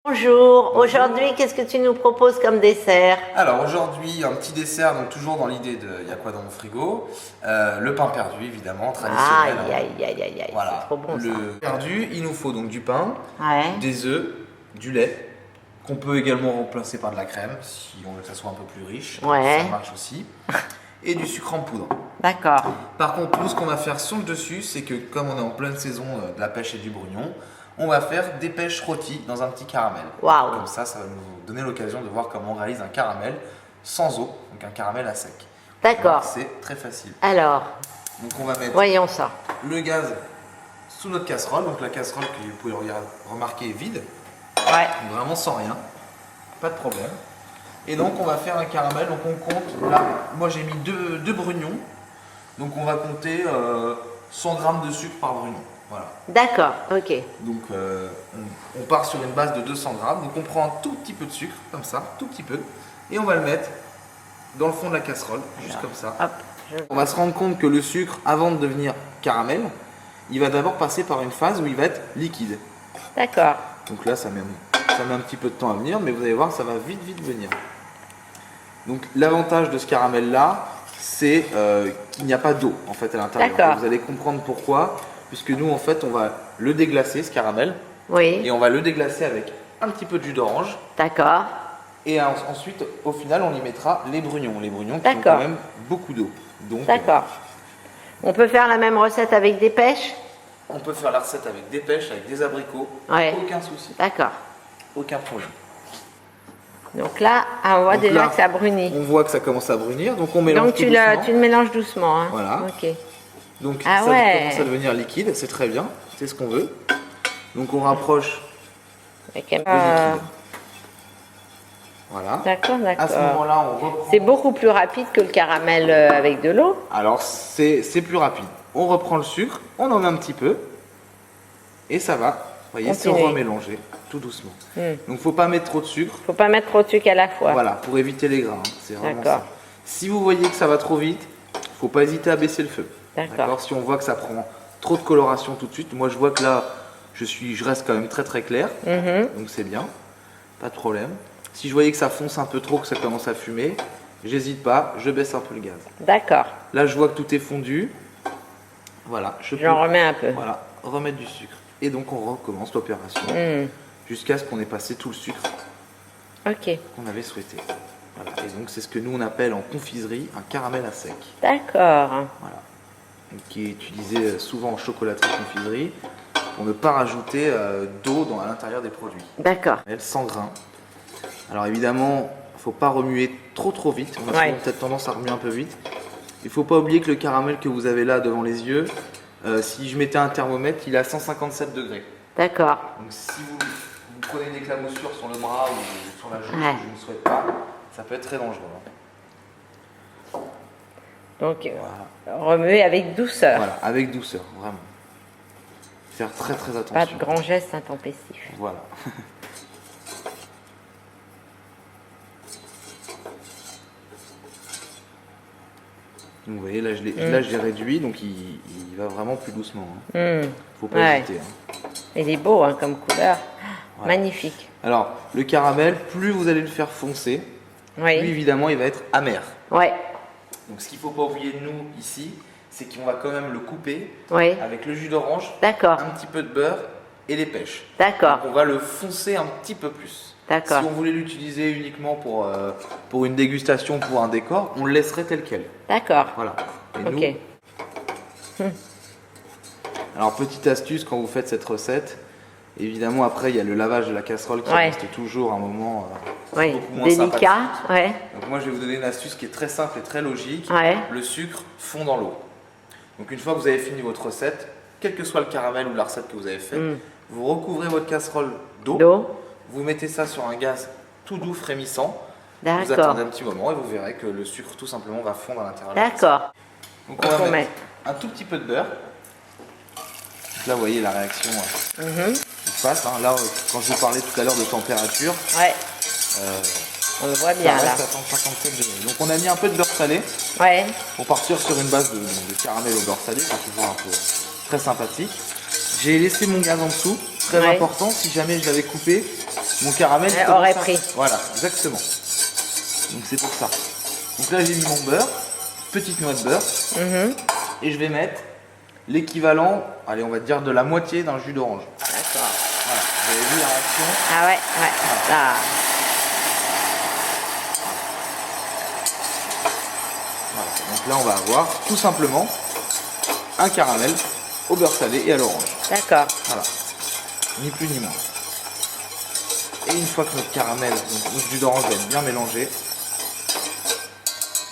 Bonjour, aujourd'hui qu'est-ce que tu nous proposes comme dessert? Alors aujourd'hui, un petit dessert, donc toujours dans l'idée de il y a quoi dans mon frigo, le pain perdu évidemment, traditionnel. Aïe, aïe, aïe, aïe, aïe, Voilà, c'est trop bon ça. le perdu, il nous faut donc du pain, Ouais, des œufs, du lait, qu'on peut également remplacer par de la crème, si on veut que ça soit un peu plus riche, Ouais. ça marche aussi, et du sucre en poudre. d'accord. Par contre, nous ce qu'on va faire sur le dessus, c'est que comme on est en pleine saison de la pêche et du brugnon, on va faire des pêches rôties dans un petit caramel. Waouh. Comme ça va nous donner l'occasion de voir comment on réalise un caramel sans eau, donc un caramel à sec. D'accord. C'est très facile. Alors, Donc on va mettre voyons ça. le gaz sous notre casserole, donc la casserole que vous pouvez remarquer est vide, Ouais, donc vraiment sans rien, pas de problème. Et donc on va faire un caramel, donc on compte, là, moi j'ai mis deux brugnons, donc on va compter 100 g de sucre par brugnon. Voilà. d'accord, ok. Donc on part sur une base de 200 g, donc on prend un tout petit peu de sucre, comme ça, tout petit peu, et on va le mettre dans le fond de la casserole, juste comme ça. Hop, On va se rendre compte que le sucre, avant de devenir caramel, il va d'abord passer par une phase où il va être liquide. d'accord, Donc là, ça met un petit peu de temps à venir, mais vous allez voir, ça va vite, vite venir. Donc l'avantage de ce caramel-là, c'est qu'il n'y a pas d'eau en fait à l'intérieur. D'accord. Vous allez comprendre pourquoi, puisque nous, en fait, on va le déglacer, ce caramel, oui, et on va le déglacer avec un petit peu de jus d'orange. d'accord, Et ensuite, au final, on y mettra les brugnons qui ont D'accord. quand même beaucoup d'eau. Donc, d'accord. On peut faire la même recette avec des pêches? on peut faire la recette avec des pêches, avec des abricots, Ouais. aucun souci, D'accord. aucun problème. Donc là, on voit Donc déjà là, que ça brunit. On voit que ça commence à brunir, donc on mélange Donc tout tu doucement. le mélanges doucement. Hein. Voilà. Ok. Donc Ah ça ouais. commence à devenir liquide, c'est très bien, c'est ce qu'on veut. Donc on rapproche Avec le liquide. Voilà. D'accord, À ce d'accord. moment-là, on reprend. C'est beaucoup plus rapide que le caramel avec de l'eau. Alors c'est plus rapide. On reprend le sucre, on en met un petit peu, et ça va. Vous voyez, c'est Continue. remélanger tout doucement. Donc faut pas mettre trop de sucre. Faut pas mettre trop de sucre à la fois. Voilà, pour éviter les grains. C'est vraiment D'accord. ça. Si vous voyez que ça va trop vite, faut pas hésiter à baisser le feu. D'accord. Si on voit que ça prend trop de coloration tout de suite, moi je vois que là, je reste quand même très très clair, donc c'est bien, pas de problème. Si je voyais que ça fonce un peu trop, que ça commence à fumer, j'hésite pas, je baisse un peu le gaz. D'accord. Là, je vois que tout est fondu. Voilà, je peux J'en remets un peu. voilà, remettre du sucre. Et donc on recommence l'opération jusqu'à ce qu'on ait passé tout le sucre Ok. qu'on avait souhaité. Voilà. Et donc c'est ce que nous on appelle en confiserie un caramel à sec. D'accord. Voilà. Donc, qui est utilisé souvent en chocolaterie confiserie pour ne pas rajouter d'eau à l'intérieur des produits. D'accord. Elle 100 grains. Alors évidemment, il ne faut pas remuer trop vite. On a Ouais. souvent peut-être tendance à remuer un peu vite. Il ne faut pas oublier que le caramel que vous avez là devant les yeux, si je mettais un thermomètre, il est à 157 degrés. D'accord. Donc si vous prenez une éclaboussure sur le bras ou sur la joue, Ouais. que je ne souhaite pas, ça peut être très dangereux. Donc, remuer avec douceur. Voilà, avec douceur, vraiment. Faire très Pas attention. de grands gestes intempestifs. Voilà. Donc, vous voyez, là je l'ai réduit, donc il va vraiment plus doucement. Faut pas Ouais. hésiter. Il est beau hein, comme couleur. Voilà. Magnifique. Alors, le caramel, plus vous allez le faire foncer, plus Oui. évidemment il va être amer. Ouais. Donc ce qu'il ne faut pas oublier de nous ici, c'est qu'on va quand même le couper Oui. avec le jus d'orange, D'accord. un petit peu de beurre et les pêches. D'accord. Donc on va le foncer un petit peu plus. D'accord. Si on voulait l'utiliser uniquement pour une dégustation, pour un décor, on le laisserait tel quel. D'accord. Voilà. Et Ok. nous, alors petite astuce quand vous faites cette recette, évidemment après il y a le lavage de la casserole qui Ouais. reste toujours un moment Oui. beaucoup moins Délicat. sympathique. Ouais. Donc moi je vais vous donner une astuce qui est très simple et très logique. Ouais. Le sucre fond dans l'eau. Donc une fois que vous avez fini votre recette, quel que soit le caramel ou la recette que vous avez fait, vous recouvrez votre casserole d'eau, D'eau. vous mettez ça sur un gaz tout doux frémissant, vous D'accord. attendez un petit moment et vous verrez que le sucre tout simplement va fondre à l'intérieur de la casserole. D'accord. Donc on va On mettre met. un tout petit peu de beurre. Donc là vous voyez la réaction qui se passe. Hein. Là quand je vous parlais tout à l'heure de température, Ouais. On le voit ça bien reste là. à 157 degrés. Donc on a mis un peu de beurre salé Ouais. pour partir sur une base de caramel au beurre salé, c'est toujours un peu très sympathique. J'ai laissé mon gaz en dessous, très Ouais. important, si jamais je l'avais coupé, mon caramel Elle commence aurait à- pris. Voilà, exactement. Donc c'est pour ça. Donc là j'ai mis mon beurre, petite noix de beurre, et je vais mettre l'équivalent, allez on va dire de la moitié d'un jus d'orange. D'accord. Voilà, vous avez vu la réaction. Ah ouais. Là. Voilà. Donc là on va avoir tout simplement un caramel au beurre salé et à l'orange. D'accord. Voilà, ni plus ni moins. Et une fois que notre caramel, donc notre jus d'orange va être bien mélangé,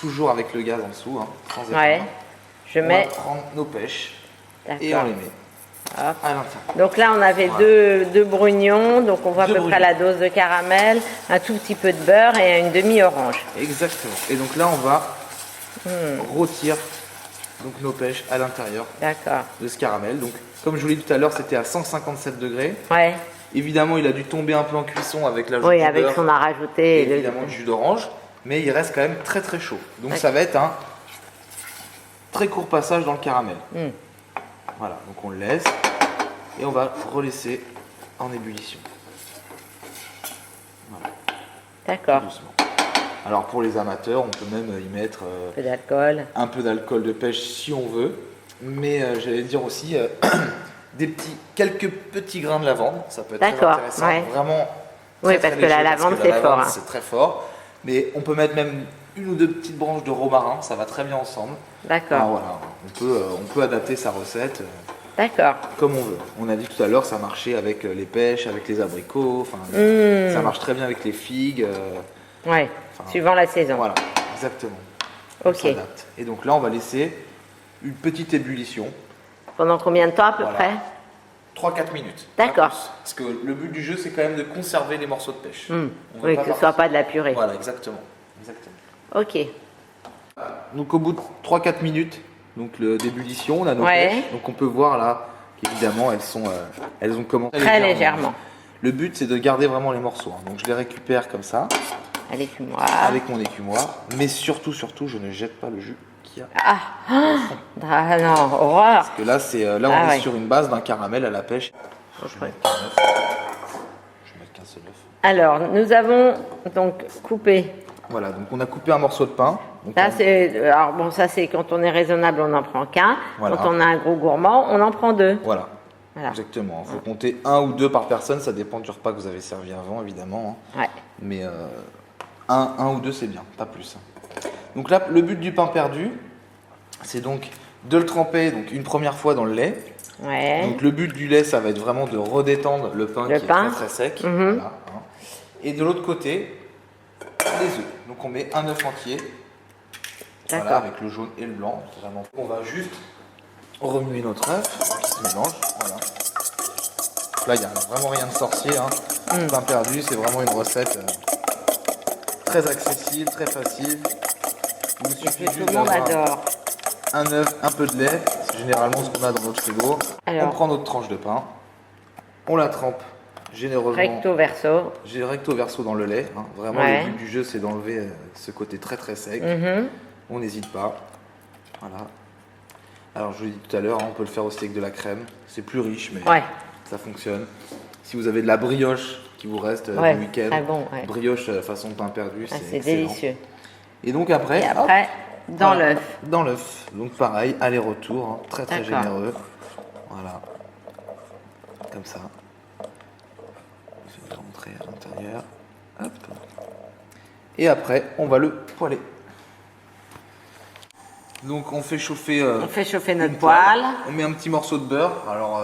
toujours avec le gaz en dessous, hein, sans Ouais. éteindre, Je on mets. va prendre nos pêches et on D'accord. les met Hop. à l'intérieur. Donc là, on avait Voilà. deux brugnons, donc on voit à Deux peu près brugnons. la dose de caramel, un tout petit peu de beurre et une demi-orange. Exactement. Et donc là, on va rôtir donc nos pêches à l'intérieur D'accord. de ce caramel. Donc, comme je vous l'ai dit tout à l'heure, c'était à 157 degrés. Ouais. Évidemment, il a dû tomber un peu en cuisson avec l'ajout Oui, du avec beurre ce qu'on a rajouté. et évidemment du jus d'orange, mais il reste quand même très très chaud. Donc ça va être un très court passage dans le caramel. Voilà, donc on le laisse et on va relaisser en ébullition. Voilà, D'accord. doucement. Alors pour les amateurs, on peut même y mettre Un peu d'alcool. un peu d'alcool de pêche si on veut, mais j'allais dire aussi quelques petits grains de lavande, ça peut être très D'accord, intéressant. ouais. Vraiment. Oui, très, parce très que la léger, lavande, parce que c'est la fort, lavande, hein. c'est très fort. Mais on peut mettre même une ou deux petites branches de romarin, ça va très bien ensemble. D'accord. Alors voilà, on peut adapter sa recette D'accord. comme on veut. On a dit tout à l'heure, ça marchait avec les pêches, avec les abricots, enfin, ça marche très bien avec les figues. Ouais. Enfin, Suivant la saison. Voilà, exactement. Ok. On s'adapte. Et donc là, on va laisser une petite ébullition, Pendant combien de temps à peu Voilà. près? 3-4 minutes. pas D'accord. plus. Parce que le but du jeu, c'est quand même de conserver les morceaux de pêche. On veut Oui, pas que ce partir- soit pas de la purée. Voilà, exactement. Exactement. Ok. Donc au bout de 3-4 minutes d'ébullition, on a nos Ouais. pêches. Donc on peut voir là qu'évidemment elles ont commencé Très légèrement. Le but c'est de garder vraiment les morceaux, hein. Donc je les récupère comme ça Allez, fumoir. avec mon écumoire, mais surtout je ne jette pas le jus qu'il y a. Ah non, horreur. Parce que là on Ah est ouais. sur une base d'un caramel à la pêche. Je vais mettre qu'un œuf. Je vais mettre qu'un seul œuf. Alors, nous avons donc coupé. Voilà, donc on a coupé un morceau de pain. Donc Là, on- c'est. Alors, bon, ça, c'est quand on est raisonnable, on n'en prend qu'un. Voilà. Quand on a un gros gourmand, on en prend deux. Voilà. Voilà. Exactement. Il faut compter un ou deux par personne, ça dépend du repas que vous avez servi avant, évidemment, hein. Ouais. Mais un ou deux, c'est bien, pas plus. Donc là, le but du pain perdu, c'est donc de le tremper donc une première fois dans le lait. Ouais. Donc le but du lait, ça va être vraiment de redétendre le pain Le qui pain. est très très sec. Mhm. Voilà, hein. Et de l'autre côté, les œufs. Donc on met un œuf entier. Voilà, D'accord. avec le jaune et le blanc. Vraiment. On va juste remuer notre œuf qui se mélange. Voilà. Là, il n'y a vraiment rien de sorcier, hein. Mm. Pain perdu, c'est vraiment une recette très accessible, très facile. Il vous suffit Tout juste le monde d'avoir adore. un œuf, un peu de lait, c'est généralement ce qu'on a dans notre frigo. Alors. On prend notre tranche de pain, on la trempe généreusement Recto verso. recto verso dans le lait, hein. Vraiment Ouais. le but du jeu c'est d'enlever ce côté très très sec. Mhm. On n'hésite pas. Voilà. Alors je vous l'ai dit tout à l'heure, hein, on peut le faire aussi avec de la crème, c'est plus riche mais Ouais. ça fonctionne. Si vous avez de la brioche qui vous reste Ouais, du week-end, très bon, ouais. brioche façon pain perdu, Ah, c'est c'est excellent. délicieux. Et donc après, Et hop, après, dans voilà, l'œuf. Dans l'œuf. Donc pareil, aller-retour, hein, très très D'accord. généreux. Voilà. Comme ça. Je vais rentrer à l'intérieur. Hop. Et après, on va le poêler. Donc on fait chauffer, On fait chauffer une notre poêle. On met un petit morceau de beurre. Alors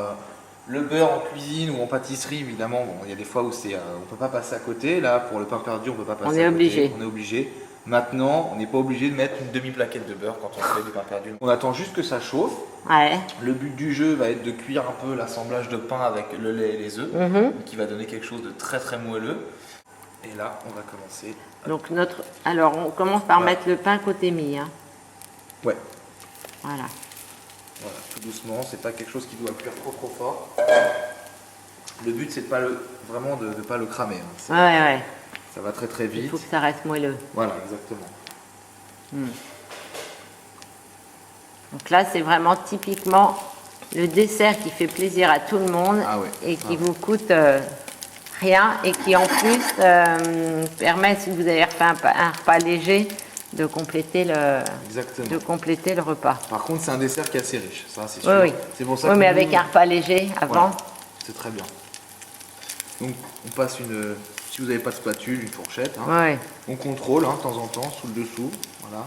le beurre en cuisine ou en pâtisserie, évidemment, bon, il y a des fois où on peut pas passer à côté. Là, pour le pain perdu, on peut pas passer On à est côté. obligé. On est obligé. Maintenant, on n'est pas obligé de mettre une demi-plaquette de beurre quand on fait du pain perdu. On attend juste que ça chauffe. Ouais. Le but du jeu va être de cuire un peu l'assemblage de pain avec le lait et les œufs, Mhm. qui va donner quelque chose de très très moelleux. Et là, on va commencer. Donc alors on commence par Voilà. mettre le pain côté mi, hein. Ouais, Voilà. voilà, tout doucement. C'est pas quelque chose qui doit cuire trop trop fort. Le but c'est de pas vraiment de pas le cramer, hein. Ouais. Ça va très très Il vite. faut que ça reste moelleux. Voilà, exactement. Donc là, c'est vraiment typiquement le dessert qui fait plaisir à tout le monde Ah ouais. et qui Ah. vous coûte rien et qui en plus permet, si vous avez fait un repas léger, de compléter le repas. Par contre, c'est un dessert qui est assez riche, ça c'est sûr. Oui, oui. C'est pour ça Oui, que mais nous, avec un repas léger avant. voilà, c'est très bien. Donc, on passe si vous n'avez pas de spatule, une fourchette. Hein. Oui. On contrôle de temps en temps, sous le dessous. Voilà.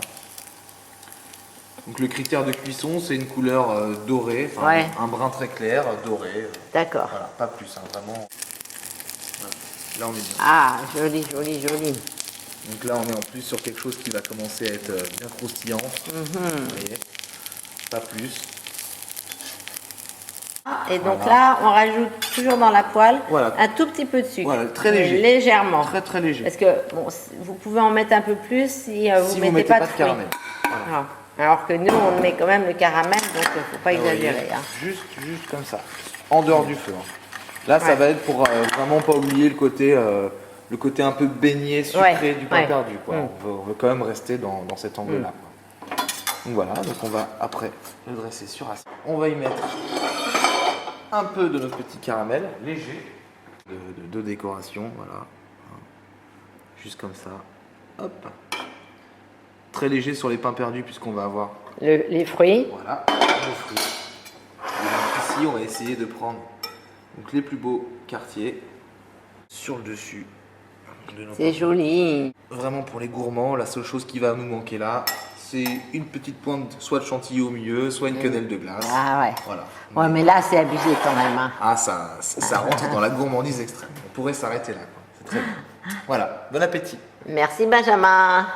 Donc, le critère de cuisson, c'est une couleur dorée, Ouais. un brun très clair, doré. D'accord. Voilà, pas plus, vraiment. Voilà. Là, on est bien. Ah, joli, joli, joli. Donc là, on est en plus sur quelque chose qui va commencer à être bien croustillant. Vous voyez, pas plus. Et donc Voilà. là, on rajoute toujours dans la poêle Voilà. un tout petit peu de sucre. Voilà, très léger. Mais légèrement. Très très léger. Parce que bon, vous pouvez en mettre un peu plus si vous Si ne vous mettez mettez pas pas de de fruits. caramel. Voilà. Voilà. Alors que nous, on met quand même le caramel, donc il ne faut pas Vous voyez, exagérer. Hein. juste comme ça, en dehors du feu. Hein. Là, ça Ouais. va être pour vraiment pas oublier le côté un peu beignet, sucré Ouais, du pain ouais. perdu. Quoi. On veut quand même rester dans cet angle-là. Quoi. Donc voilà, donc on va après le dresser sur assiette. On va y mettre un peu de notre petit caramel léger de décoration, voilà. Juste comme ça. Hop. Très léger sur les pains perdus puisqu'on va avoir Les fruits. voilà, nos fruits. Et donc ici, on va essayer de prendre donc, les plus beaux quartiers sur le dessus de nos C'est pains. joli. Vraiment pour les gourmands, la seule chose qui va nous manquer là, c'est une petite pointe soit de chantilly au milieu, soit une quenelle de glace. Ah ouais. Voilà. Ouais, mais là, c'est abusé quand même. Hein. Ah, ça rentre dans la gourmandise extrême. On pourrait s'arrêter là. Quoi. C'est très bien. Voilà, bon appétit. Merci Benjamin.